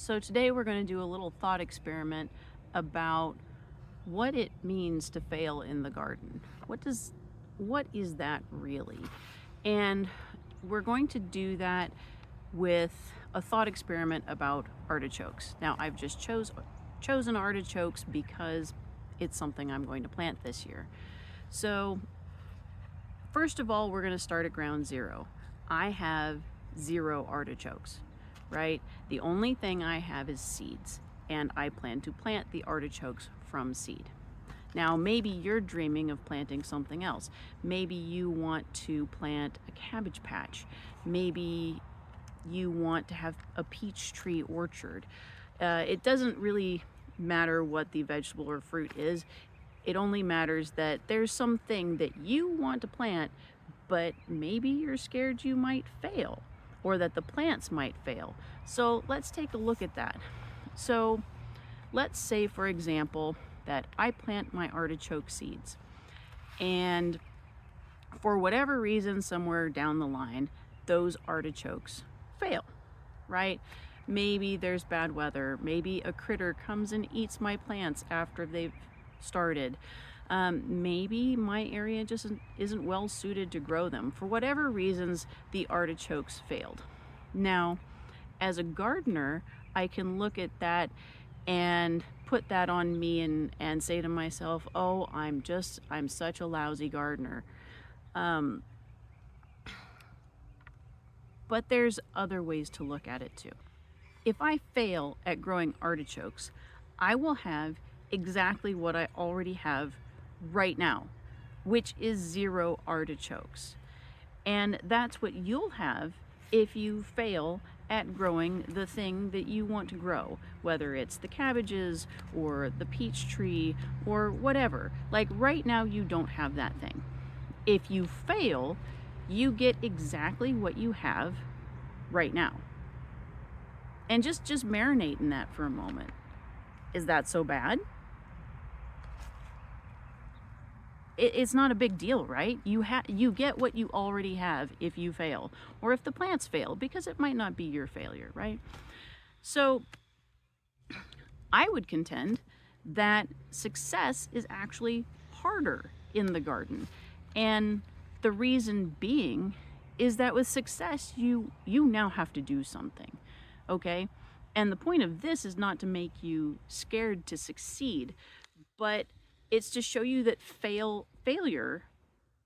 So today we're going to do a little thought experiment about what it means to fail in the garden. What is that really? And we're going to do that with a thought experiment about artichokes. Now, I've just chosen artichokes because it's something I'm going to plant this year. So first of all, we're going to start at ground zero. I have 0 artichokes, right? The only thing I have is seeds, and I plan to plant the artichokes from seed. Now, maybe you're dreaming of planting something else. Maybe you want to plant a cabbage patch. Maybe you want to have a peach tree orchard. It doesn't really matter what the vegetable or fruit is. It only matters that there's something that you want to plant, but maybe you're scared you might fail, or that the plants might fail. So let's take a look at that. So let's say, for example, that I plant my artichoke seeds, and for whatever reason, somewhere down the line, those artichokes fail, right? Maybe there's bad weather. Maybe a critter comes and eats my plants after they've started. Maybe my area just isn't well suited to grow them. For whatever reasons, the artichokes failed. Now, as a gardener, I can look at that and put that on me and say to myself, oh, I'm such a lousy gardener. But there's other ways to look at it too. If I fail at growing artichokes, I will have exactly what I already have right now, which is 0 artichokes. And that's what you'll have if you fail at growing the thing that you want to grow, whether it's the cabbages or the peach tree or whatever. Like right now, you don't have that thing. If you fail, you get exactly what you have right now. And just marinate in that for a moment. Is that so bad? It's not a big deal, right? You get what you already have if you fail, or if the plants fail, because it might not be your failure, right? So I would contend that success is actually harder in the garden. And the reason being is that with success, you now have to do something, okay? And the point of this is not to make you scared to succeed, but it's to show you that failure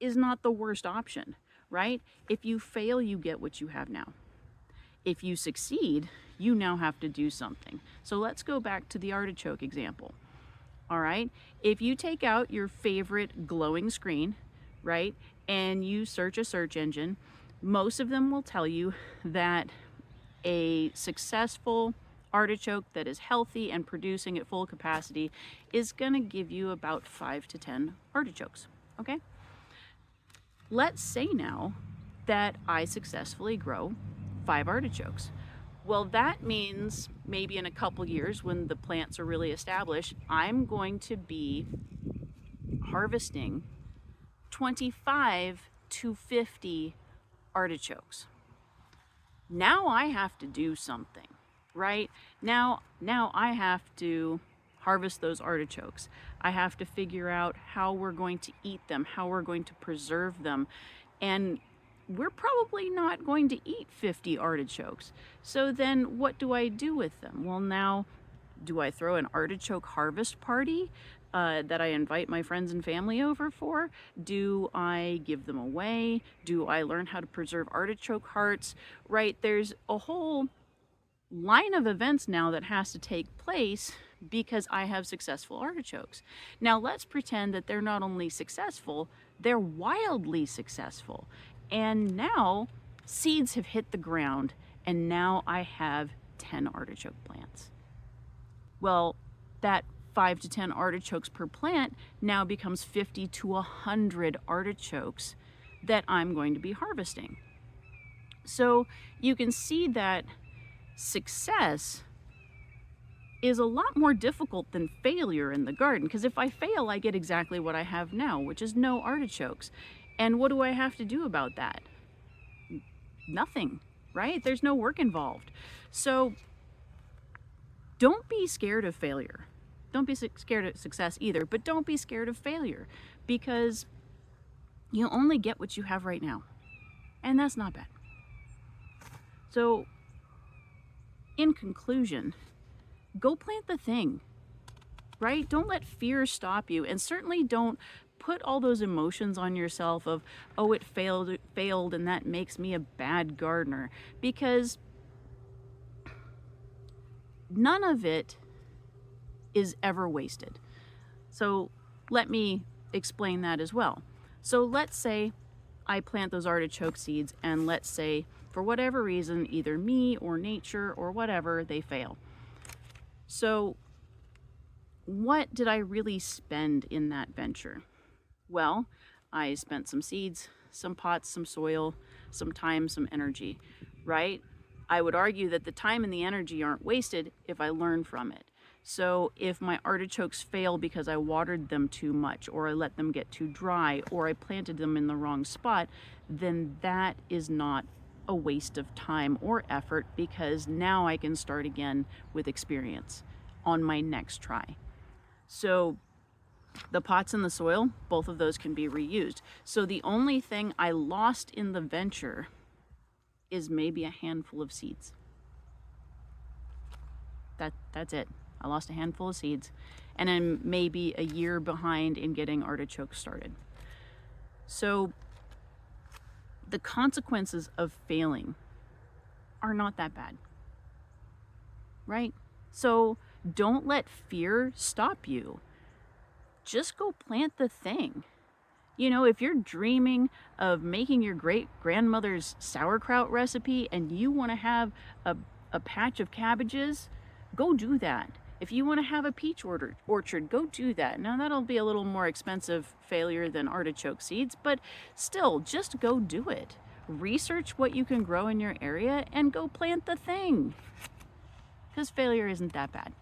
is not the worst option, right? If you fail, you get what you have now. If you succeed, you now have to do something. So let's go back to the artichoke example. All right, if you take out your favorite glowing screen, right, and you search a search engine, most of them will tell you that a successful artichoke that is healthy and producing at full capacity is going to give you about 5 to 10 artichokes, okay? Let's say now that I successfully grow 5 artichokes. Well, that means maybe in a couple years when the plants are really established, I'm going to be harvesting 25 to 50 artichokes. Now I have to do something, right? Now I have to harvest those artichokes. I have to figure out how we're going to eat them, how we're going to preserve them. And we're probably not going to eat 50 artichokes. So then what do I do with them? Well, now, do I throw an artichoke harvest party that I invite my friends and family over for? Do I give them away? Do I learn how to preserve artichoke hearts? Right, there's a whole line of events now that has to take place because I have successful artichokes. Now let's pretend that they're not only successful, they're wildly successful. And now seeds have hit the ground, and now I have 10 artichoke plants. Well, that 5 to 10 artichokes per plant now becomes 50 to 100 artichokes that I'm going to be harvesting. So you can see that success is a lot more difficult than failure in the garden, because if I fail, I get exactly what I have now, which is no artichokes. And what do I have to do about that? Nothing, right? There's no work involved. So Don't be scared of failure. Don't be scared of success either, but don't be scared of failure, because you only get what you have right now. And that's not bad. So, in conclusion, go plant the thing, right? Don't let fear stop you, and certainly don't put all those emotions on yourself of, oh, it failed and that makes me a bad gardener, because none of it is ever wasted. So let me explain that as well. So let's say I plant those artichoke seeds, and let's say for whatever reason, either me or nature or whatever, they fail. So what did I really spend in that venture? Well, I spent some seeds, some pots, some soil, some time, some energy, right? I would argue that the time and the energy aren't wasted if I learn from it. So if my artichokes fail because I watered them too much, or I let them get too dry, or I planted them in the wrong spot, then that is not a waste of time or effort, because now I can start again with experience on my next try. So the pots and the soil, both of those can be reused. So the only thing I lost in the venture is maybe a handful of seeds. That's it. I lost a handful of seeds, and I'm maybe a year behind in getting artichokes started. So the consequences of failing are not that bad, right? So don't let fear stop you. Just go plant the thing. You know, if you're dreaming of making your great grandmother's sauerkraut recipe and you want to have a patch of cabbages, go do that. If you want to have a peach orchard, go do that. Now that'll be a little more expensive failure than artichoke seeds, but still, just go do it. Research what you can grow in your area and go plant the thing. Because failure isn't that bad.